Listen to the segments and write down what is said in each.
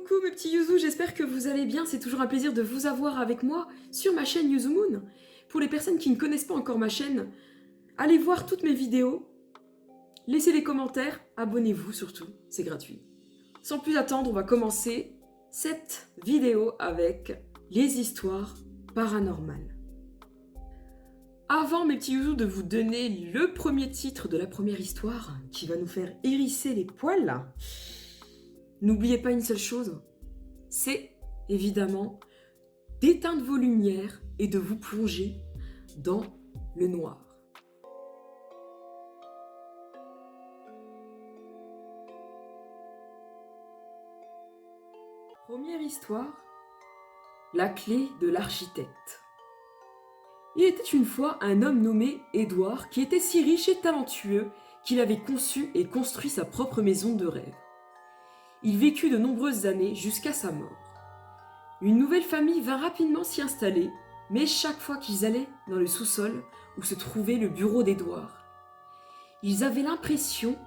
Coucou mes petits Yuzu, j'espère que vous allez bien, c'est toujours un plaisir de vous avoir avec moi sur ma chaîne Yuzu Moon. Pour les personnes qui ne connaissent pas encore ma chaîne, allez voir toutes mes vidéos, laissez des commentaires, abonnez-vous surtout, c'est gratuit. Sans plus attendre, on va commencer cette vidéo avec les histoires paranormales. Avant mes petits Yuzu de vous donner le premier titre de la première histoire qui va nous faire hérisser les poils, n'oubliez pas une seule chose, c'est évidemment d'éteindre vos lumières et de vous plonger dans le noir. Première histoire, la clé de l'architecte. Il était une fois un homme nommé Édouard qui était si riche et talentueux qu'il avait conçu et construit sa propre maison de rêve. Il vécut de nombreuses années jusqu'à sa mort. Une nouvelle famille vint rapidement s'y installer, mais chaque fois qu'ils allaient dans le sous-sol où se trouvait le bureau d'Édouard, ils avaient l'impression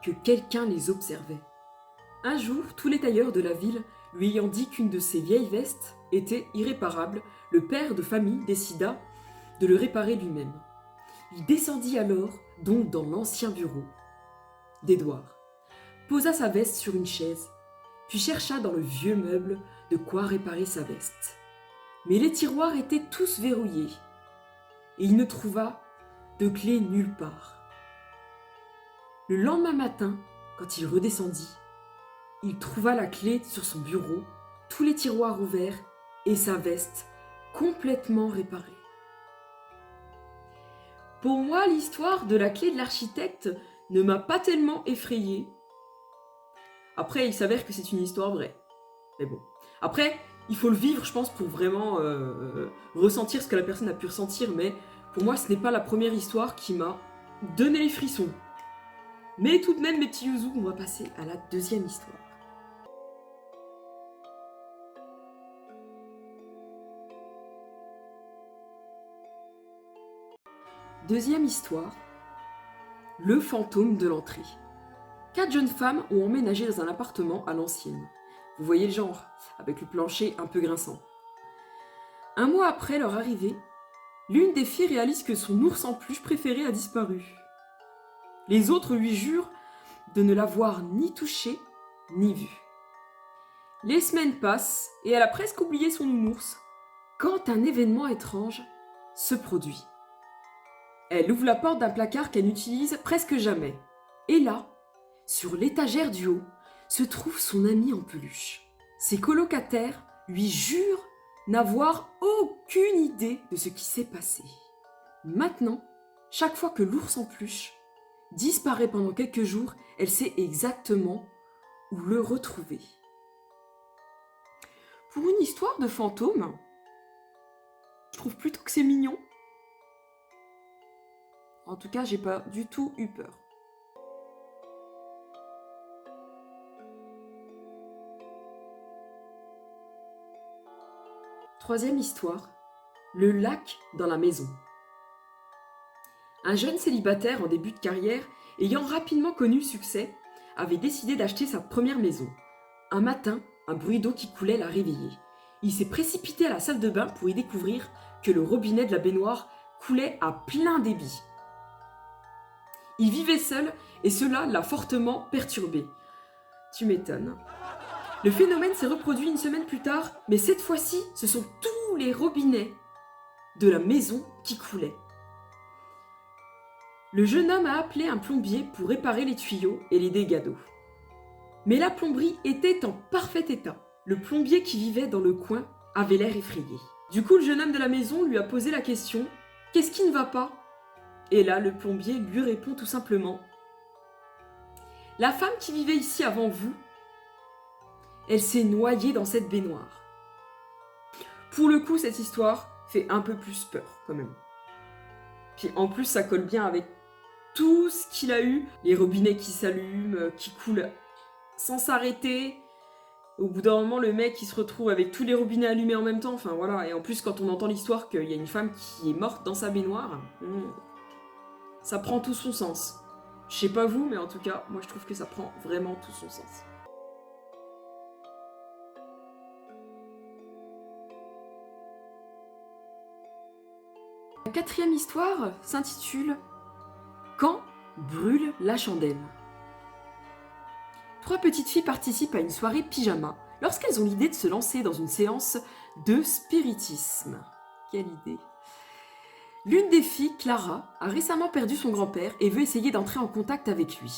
que quelqu'un les observait. Un jour, tous les tailleurs de la ville lui ayant dit qu'une de ses vieilles vestes était irréparable, le père de famille décida de le réparer lui-même. Il descendit alors donc dans l'ancien bureau d'Édouard, posa sa veste sur une chaise, puis chercha dans le vieux meuble de quoi réparer sa veste. Mais les tiroirs étaient tous verrouillés, et il ne trouva de clé nulle part. Le lendemain matin, quand il redescendit, il trouva la clé sur son bureau, tous les tiroirs ouverts et sa veste complètement réparée. Pour moi, l'histoire de la clé de l'architecte ne m'a pas tellement effrayée. Après, il s'avère que c'est une histoire vraie. Mais bon. Après, il faut le vivre, je pense, pour vraiment ressentir ce que la personne a pu ressentir. Mais pour moi, ce n'est pas la première histoire qui m'a donné les frissons. Mais tout de même, mes petits Yuzu, on va passer à la deuxième histoire. Deuxième histoire, le fantôme de l'entrée. 4 jeunes femmes ont emménagé dans un appartement à l'ancienne. Vous voyez le genre, avec le plancher un peu grinçant. Un mois après leur arrivée, l'une des filles réalise que son ours en peluche préféré a disparu. Les autres lui jurent de ne l'avoir ni touché ni vu. Les semaines passent et elle a presque oublié son nounours quand un événement étrange se produit. Elle ouvre la porte d'un placard qu'elle n'utilise presque jamais. Et là, sur l'étagère du haut, se trouve son ami en peluche. Ses colocataires lui jurent n'avoir aucune idée de ce qui s'est passé. Maintenant, chaque fois que l'ours en peluche disparaît pendant quelques jours, elle sait exactement où le retrouver. Pour une histoire de fantôme, je trouve plutôt que c'est mignon. En tout cas, j'ai pas du tout eu peur. Troisième histoire, le lac dans la maison. Un jeune célibataire en début de carrière, ayant rapidement connu le succès, avait décidé d'acheter sa première maison. Un matin, un bruit d'eau qui coulait l'a réveillé. Il s'est précipité à la salle de bain pour y découvrir que le robinet de la baignoire coulait à plein débit. Il vivait seul et cela l'a fortement perturbé. Tu m'étonnes. Le phénomène s'est reproduit une semaine plus tard, mais cette fois-ci, ce sont tous les robinets de la maison qui coulaient. Le jeune homme a appelé un plombier pour réparer les tuyaux et les dégâts d'eau. Mais la plomberie était en parfait état. Le plombier qui vivait dans le coin avait l'air effrayé. Du coup, le jeune homme de la maison lui a posé la question « Qu'est-ce qui ne va pas ?» Et là, le plombier lui répond tout simplement « La femme qui vivait ici avant vous, elle s'est noyée dans cette baignoire. » Pour le coup, cette histoire fait un peu plus peur quand même. Puis en plus, ça colle bien avec tout ce qu'il a eu. Les robinets qui s'allument, qui coulent sans s'arrêter. Au bout d'un moment, le mec, il se retrouve avec tous les robinets allumés en même temps. Enfin voilà, et en plus, quand on entend l'histoire qu'il y a une femme qui est morte dans sa baignoire, ça prend tout son sens. Je sais pas vous, mais en tout cas, moi je trouve que ça prend vraiment tout son sens. La quatrième histoire s'intitule Quand brûle la chandelle. Trois petites filles participent à une soirée pyjama lorsqu'elles ont l'idée de se lancer dans une séance de spiritisme. Quelle idée! L'une des filles, Clara, a récemment perdu son grand-père et veut essayer d'entrer en contact avec lui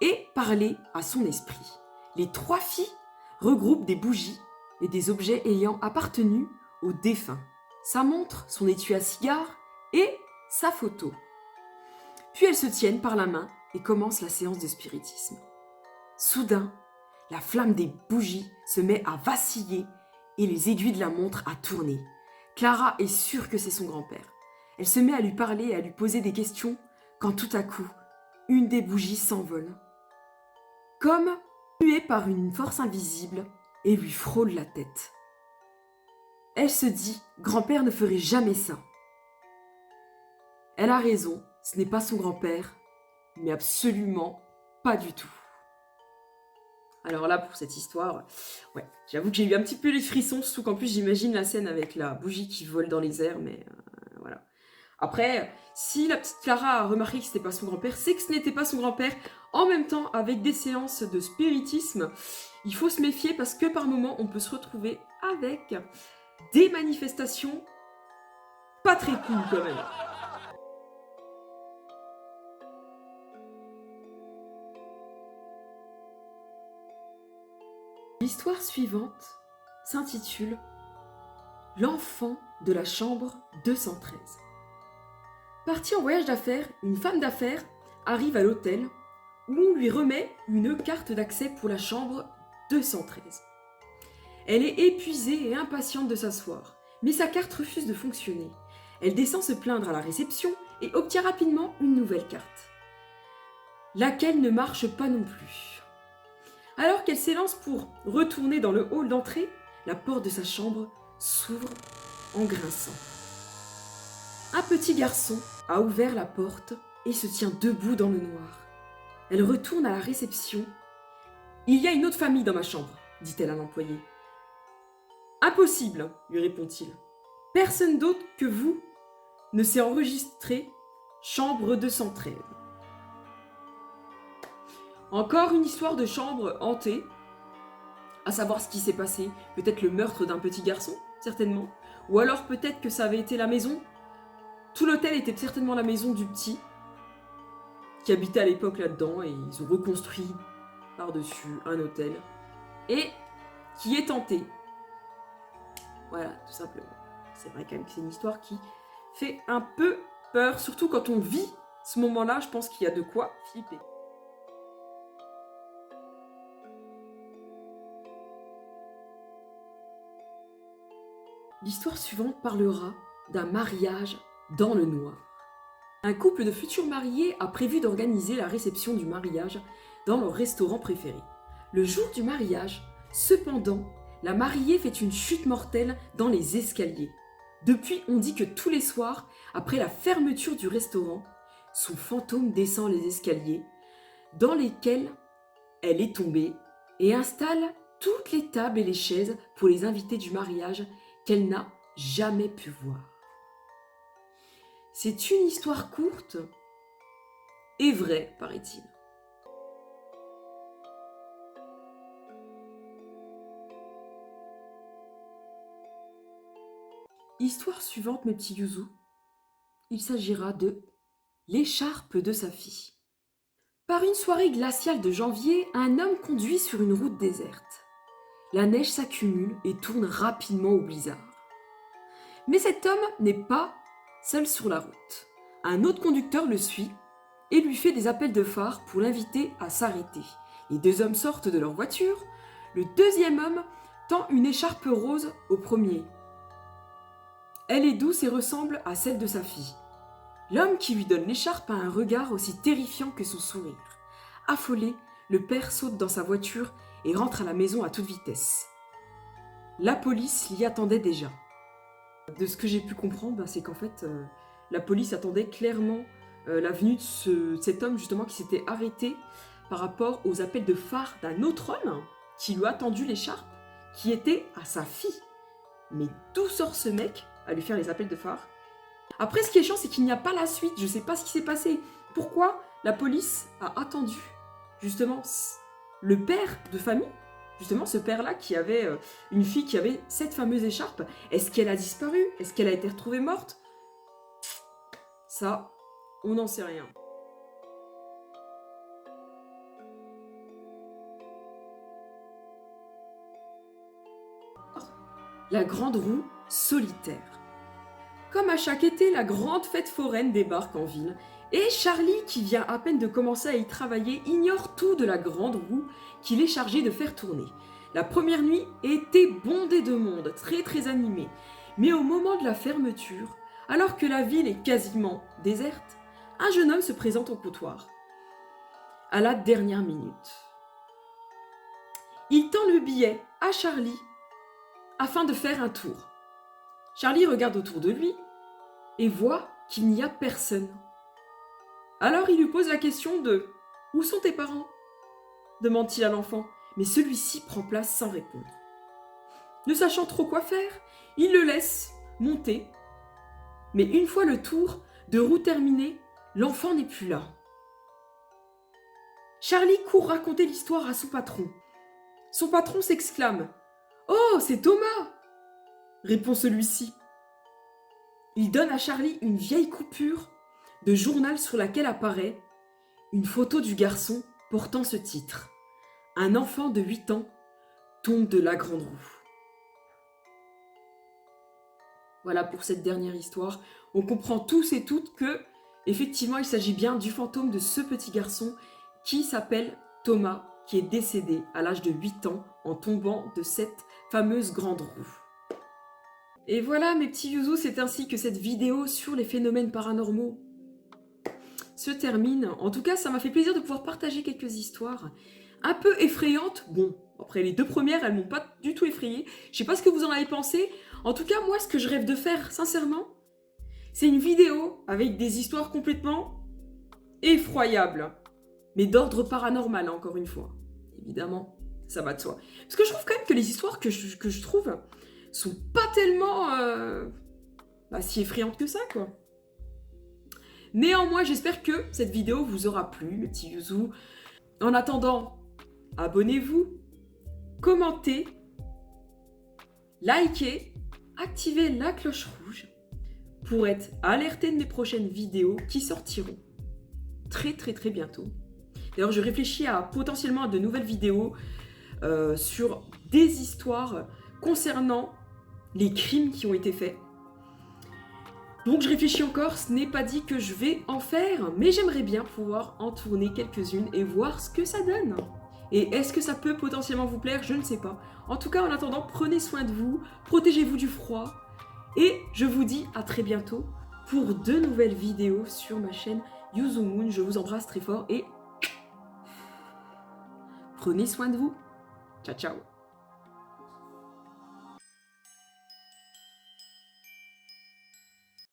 et parler à son esprit. Les trois filles regroupent des bougies et des objets ayant appartenu au défunt. Sa montre, son étui à cigare et sa photo. Puis elles se tiennent par la main et commencent la séance de spiritisme. Soudain, la flamme des bougies se met à vaciller et les aiguilles de la montre à tourner. Clara est sûre que c'est son grand-père. Elle se met à lui parler et à lui poser des questions quand tout à coup, une des bougies s'envole. Comme tuée par une force invisible et lui frôle la tête. Elle se dit, grand-père ne ferait jamais ça. Elle a raison, ce n'est pas son grand-père, mais absolument pas du tout. Alors là, pour cette histoire, ouais, j'avoue que j'ai eu un petit peu les frissons, surtout qu'en plus j'imagine la scène avec la bougie qui vole dans les airs, mais voilà. Après, si la petite Clara a remarqué que ce n'était pas son grand-père, c'est que ce n'était pas son grand-père. En même temps, avec des séances de spiritisme, il faut se méfier parce que par moments, on peut se retrouver avec des manifestations pas très cool quand même. L'histoire suivante s'intitule L'enfant de la chambre 213. Partie en voyage d'affaires, une femme d'affaires arrive à l'hôtel où on lui remet une carte d'accès pour la chambre 213. Elle est épuisée et impatiente de s'asseoir, mais sa carte refuse de fonctionner. Elle descend se plaindre à la réception et obtient rapidement une nouvelle carte, laquelle ne marche pas non plus. Alors qu'elle s'élance pour retourner dans le hall d'entrée, la porte de sa chambre s'ouvre en grinçant. Un petit garçon a ouvert la porte et se tient debout dans le noir. Elle retourne à la réception. « Il y a une autre famille dans ma chambre, dit-elle à l'employé. « Impossible, lui répond-il. Personne d'autre que vous ne s'est enregistré chambre 213. » Encore une histoire de chambre hantée, à savoir ce qui s'est passé. Peut-être le meurtre d'un petit garçon, certainement. Ou alors peut-être que ça avait été la maison. Tout l'hôtel était certainement la maison du petit, qui habitait à l'époque là-dedans, et ils ont reconstruit par-dessus un hôtel, et qui est hanté. Voilà, tout simplement. C'est vrai quand même que c'est une histoire qui fait un peu peur, surtout quand on vit ce moment-là, je pense qu'il y a de quoi flipper. L'histoire suivante parlera d'un mariage dans le noir. Un couple de futurs mariés a prévu d'organiser la réception du mariage dans leur restaurant préféré. Le jour du mariage, cependant, la mariée fait une chute mortelle dans les escaliers. Depuis, on dit que tous les soirs, après la fermeture du restaurant, son fantôme descend les escaliers dans lesquels elle est tombée et installe toutes les tables et les chaises pour les invités du mariage qu'elle n'a jamais pu voir. C'est une histoire courte et vraie, paraît-il. Histoire suivante, mes petits youzous. Il s'agira de l'écharpe de sa fille. Par une soirée glaciale de janvier, un homme conduit sur une route déserte. La neige s'accumule et tourne rapidement au blizzard. Mais cet homme n'est pas seul sur la route. Un autre conducteur le suit et lui fait des appels de phare pour l'inviter à s'arrêter. Les deux hommes sortent de leur voiture. Le deuxième homme tend une écharpe rose au premier. Elle est douce et ressemble à celle de sa fille. L'homme qui lui donne l'écharpe a un regard aussi terrifiant que son sourire. Affolé, le père saute dans sa voiture et rentre à la maison à toute vitesse. La police l'y attendait déjà. De ce que j'ai pu comprendre, c'est qu'en fait, la police attendait clairement la venue de cet homme justement qui s'était arrêté par rapport aux appels de phare d'un autre homme qui lui a tendu l'écharpe, qui était à sa fille. Mais d'où sort ce mec à lui faire les appels de phare? Après, ce qui est chiant, c'est qu'il n'y a pas la suite. Je sais pas ce qui s'est passé. Pourquoi la police a attendu, justement, le père de famille, justement, ce père-là qui avait une fille qui avait cette fameuse écharpe. Est-ce qu'elle a disparu? Est-ce qu'elle a été retrouvée morte? Ça, on n'en sait rien. La grande roue solitaire. Comme à chaque été, la grande fête foraine débarque en ville, et Charlie, qui vient à peine de commencer à y travailler, ignore tout de la grande roue qu'il est chargé de faire tourner. La première nuit était bondée de monde, très animée, mais au moment de la fermeture, alors que la ville est quasiment déserte, un jeune homme se présente au comptoir, à la dernière minute. Il tend le billet à Charlie afin de faire un tour. Charlie regarde autour de lui et voit qu'il n'y a personne. Alors il lui pose la question de « Où sont tes parents ?» demande-t-il à l'enfant, mais celui-ci prend place sans répondre. Ne sachant trop quoi faire, il le laisse monter. Mais une fois le tour de roue terminé, l'enfant n'est plus là. Charlie court raconter l'histoire à son patron. Son patron s'exclame « Oh, c'est Thomas !» répond celui-ci. Il donne à Charlie une vieille coupure de journal sur laquelle apparaît une photo du garçon portant ce titre. Un enfant de 8 ans tombe de la grande roue. Voilà pour cette dernière histoire. On comprend tous et toutes que, effectivement, il s'agit bien du fantôme de ce petit garçon qui s'appelle Thomas, qui est décédé à l'âge de 8 ans en tombant de cette fameuse grande roue. Et voilà mes petits youzous, c'est ainsi que cette vidéo sur les phénomènes paranormaux se termine. En tout cas, ça m'a fait plaisir de pouvoir partager quelques histoires un peu effrayantes. Bon, après les deux premières, elles m'ont pas du tout effrayée. Je sais pas ce que vous en avez pensé. En tout cas, moi, ce que je rêve de faire, sincèrement, c'est une vidéo avec des histoires complètement effroyables. Mais d'ordre paranormal, encore une fois. Évidemment, ça va de soi. Parce que je trouve quand même que les histoires que je trouve sont pas tellement si effrayantes que ça, quoi. Néanmoins, j'espère que cette vidéo vous aura plu, mes petits youzous. En attendant, abonnez-vous, commentez, likez, activez la cloche rouge pour être alerté de mes prochaines vidéos qui sortiront très bientôt. D'ailleurs, je réfléchis à potentiellement de nouvelles vidéos sur des histoires concernant les crimes qui ont été faits. Donc je réfléchis encore, ce n'est pas dit que je vais en faire, mais j'aimerais bien pouvoir en tourner quelques-unes et voir ce que ça donne. Et est-ce que ça peut potentiellement vous plaire? Je ne sais pas. En tout cas, en attendant, prenez soin de vous, protégez-vous du froid, et je vous dis à très bientôt pour de nouvelles vidéos sur ma chaîne Yuzu Moon. Je vous embrasse très fort et prenez soin de vous. Ciao, ciao.